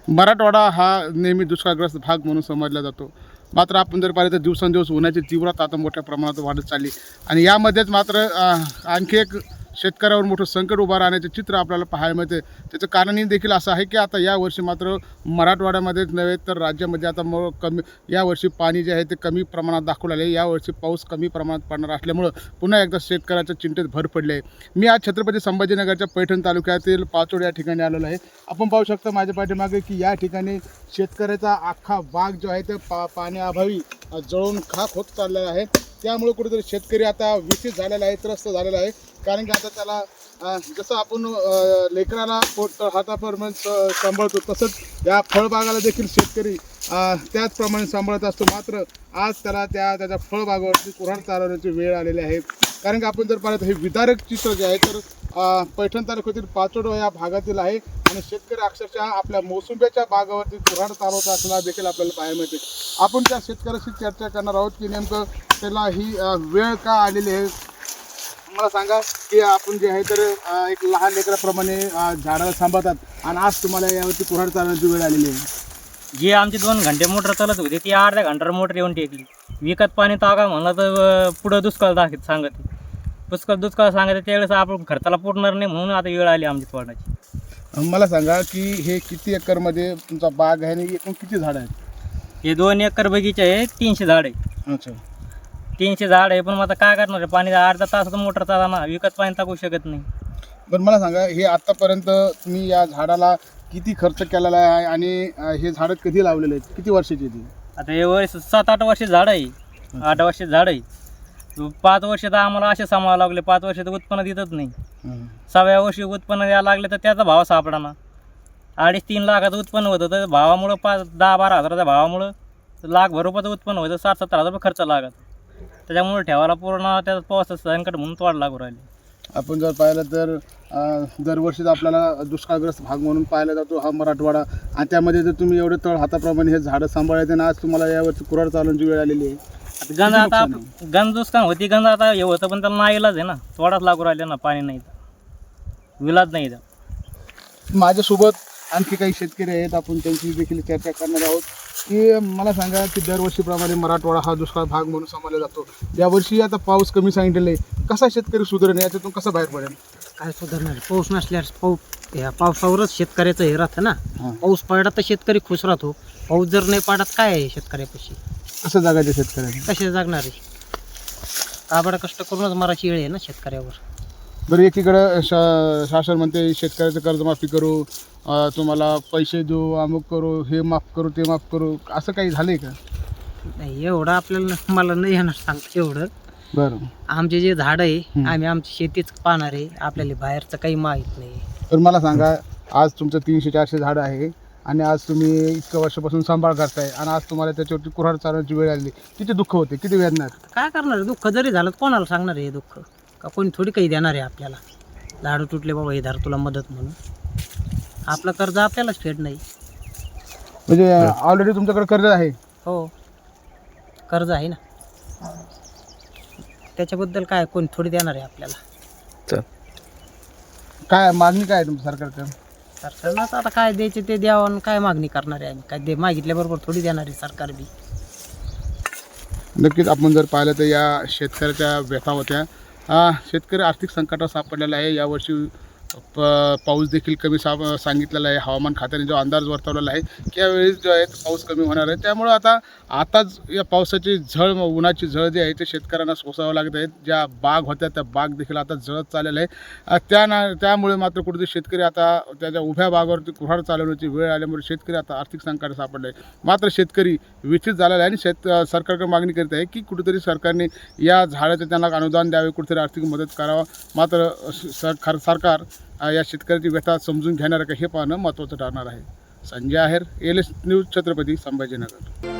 मराठवाडा हा नेहमी दुष्काळग्रस्त भाग म्हणून समजला जातो. मात्र आपण जर पाहिलं तर दिवसेंदिवस उन्हाची तीव्रता आता मोठ्या प्रमाणात वाढत चालली आणि यामध्येच मात्र आणखी एक शेतकऱ्यावर मोठं संकट उभं राहण्याचे चित्र आपल्याला पाहायला मिळते. त्याचं कारणही देखील असं आहे की आता यावर्षी मात्र मराठवाड्यामध्येच नव्हे तर राज्यामध्ये आता कमी यावर्षी पाणी जे आहे ते कमी प्रमाणात दाखवलं आहे. यावर्षी पाऊस कमी प्रमाणात पडणार असल्यामुळं पुन्हा एकदा शेतकऱ्याच्या चिंतेत भर पडली आहे. मी आज छत्रपती संभाजीनगरच्या पैठण तालुक्यातील पाचोड या ठिकाणी आलेलो आहे. आपण पाहू शकता माझ्या पाठीमागे की या ठिकाणी शेतकऱ्याचा अख्खा बाग जो आहे ते पाण्याअभावी जळून खाक होत चाललेला आहे. त्यामुळे कुठेतरी शेतकरी आता विचलित झालेला आहे, त्रस्त झालेला आहे. कारण की आता त्याला जसं आपण लेकराला पोट हातापर्यंत सांभाळतो तसंच या फळबागाला देखील शेतकरी त्याचप्रमाणे सांभाळत असतो. मात्र आज त्याला त्याच्या फळबागावरती कुऱ्हाड चालवण्याची वेळ आलेली आहे. कारण की आपण जर पाहिलं तर हे विदारक चित्र जे आहे तर पैठण तालुक्यातील पाचोड या भागातील आहे आणि शेतकरी अक्षरशः आपल्या मोसंब्याच्या बागावरती कुऱ्हाड चालवत असताना देखील आपल्याला पाहायला मिळते. आपण त्या शेतकऱ्याशी चर्चा करणार आहोत की नेमकं त्याला ही वेळ का आलेली आहे. मला सांगा की आपण जे आहे तर एक लहान लेकराप्रमाणे झाडाला सांभाळतात आणि आज तुम्हाला यावरती कुऱ्हाड चालवण्याची वेळ आलेली आहे. जी आमची 2 घंटे मोटर चालत होती ती अर्ध्या घंट्यावर मोटर येऊन टेकली. विकत पाणी तागा म्हणलं तर पुढं दुष्काळ सांगते दुष्काळ सांगते त्यावेळेस आपण खर्चाला पुरणार नाही म्हणून आता वेळ आली आमची तोडण्याची. मला सांगा की हे किती एकरमध्ये तुमचा बाग आहे आणि एकूण किती झाडं आहेत? हे 2 एकर बगीचे आहे, 300 झाड आहे. अच्छा, 300 झाड आहे पण मग आता काय करणार आहे, पाणी अर्धा तासाचं मोटर चालणार, विकत पाणी टाकू शकत नाही. पण मला सांगा हे आत्तापर्यंत तुम्ही या झाडाला किती खर्च केलेला आहे आणि हे झाडं कधी लावलेले आहेत, किती वर्षाची ती? आता हे वर्ष 7-8 वर्ष झाड आहे, 8 वर्ष झाड आहे. 5 वर्ष तर आम्हाला असे सांभाळावं लागले, 5 वर्ष तर उत्पन्न देतच नाही. 6व्या वर्षी उत्पन्न द्यायला लागले तर त्याचा भाव सापडाना. 2.5-3 लाखाचं उत्पन्न होतं तर भावामुळं 10-12 हजाराच्या भावामुळं लाखभर रुपयाचं उत्पन्न होतं, 60-70 हजार रुपये खर्च लागत. त्याच्यामुळे ठेवायला पूर्ण त्याचा पावसाचं संकट म्हणून तोड लागू राहिले. आपण जर पाहिलं तर दरवर्षीच आपल्याला दुष्काळग्रस्त भाग म्हणून पाहिला जातो हा मराठवाडा आणि त्यामध्ये जर तुम्ही एवढे तळ हाताप्रमाणे हे झाडं सांभाळायचे आणि आज तुम्हाला यावरची कुऱ्हाड चालवण्याची वेळ आलेली आहे. गंज आता गंज दुष्काळ होती, गंज आता हे होतं पण त्याला नाही इलाज आहे ना, तोडाच लागू राहिले ना, पाणी नाही विलाज नाही. माझ्यासोबत आणखी काही शेतकरी आहेत, आपण त्यांची देखील चर्चा करणार आहोत की मला सांगा की दरवर्षीप्रमाणे मराठवाडा हा दुष्काळ भाग म्हणून समजला जातो. यावर्षी आता पाऊस कमी सांगितलेला आहे, कसा शेतकरी सुधारेल, याच्यातून कसा बाहेर पडेल? काय सुधारणार? पाऊस नसल्यास या पावसावरच शेतकऱ्याचं हे राहतं ना. पाऊस पडला तर शेतकरी खुश राहतो, पाऊस जर नाही पडत काय आहे शेतकऱ्यापाशी? कसं जगायचं शेतकऱ्यांनी? कसे जगणार आहे? काबड कष्ट करूनच मराठी वेळ आहे ना शेतकऱ्यावर. बरं, एकीकडं शासन म्हणते शेतकऱ्याचं कर्जमाफी करू, तुम्हाला पैसे देऊ, अमुक करू, हे माफ करू, ते माफ करू, असं काही झालं आहे का? नाही एवढं आपल्याला मला नाही येणार सांगता एवढं. बरं, आमचे जे झाड आहे आम्ही आमची शेतीच पाहणार आहे, आपल्याला बाहेरचं काही माहीत नाही. तर मला सांगा आज तुमचं 300-400 झाडं आहे आणि आज तुम्ही इतक्या वर्षापासून सांभाळ करताय आणि आज तुम्हाला त्याच्यावरती कुऱ्हाड चालवण्याची वेळ आली, किती दुःख होते, किती वेदना? काय करणार आहे? दुःख जरी झालं कोणाला सांगणार आहे हे दुःख? का कोणी थोडी काही देणार आहे आपल्याला? झाडं तुटले बाबा हे धर तुला मदत म्हणून. आपलं कर्ज आपल्यालाच फेड नाही. म्हणजे ऑलरेडी तुमच्याकडे कर्ज आहे? हो, कर्ज आहे ना, त्याच्याबद्दल काय कोणी थोडी देणार आहे आपल्याला? काय मागणी काय आहे तुमच्या सरकारकडे? सरकारनं आता काय द्यायचे ते द्यावं आणि काय मागणी करणार आहे आम्ही? काय मागितल्याबरोबर थोडी देणार आहे सरकार बी. नक्कीच आपण जर पाहिलं तर या शेतकऱ्याच्या व्यथा होत्या. शेतकरी आर्थिक संकटात सापडलेला आहे. यावर्षी पाऊस देखील कमी सांगितलेला आहे. हवामान खात्याने जो अंदाज वर्तवलेला आहे की यावेळेस जो आहे पाऊस कमी होणार आहे. त्यामुळं आताच या पावसाची झळ, उन्हाची झळ जी आहे ते शेतकऱ्यांना सोसावं लागत आहेत. ज्या बाग होत्या त्या बाग देखील आता जळत चाललेलं आहे. त्यामुळे मात्र कुठेतरी शेतकरी आता त्याच्या उभ्या बागावरती कुऱ्हाड चालवण्याची वेळ आल्यामुळे शेतकरी आता आर्थिक संकटात सापडले आहे. मात्र शेतकरी विचलित झालेला आहे आणि सरकारकडे मागणी करत आहे की कुठेतरी सरकारने या झाडाचे त्यांना अनुदान द्यावे, कुठेतरी आर्थिक मदत करावा. मात्र सरकार या शेतकऱ्याची व्यथा समजून घेणार का हे पाहणं महत्त्वाचं ठरणार आहे. संजय आहेर, LS न्यूज, छत्रपती संभाजीनगर.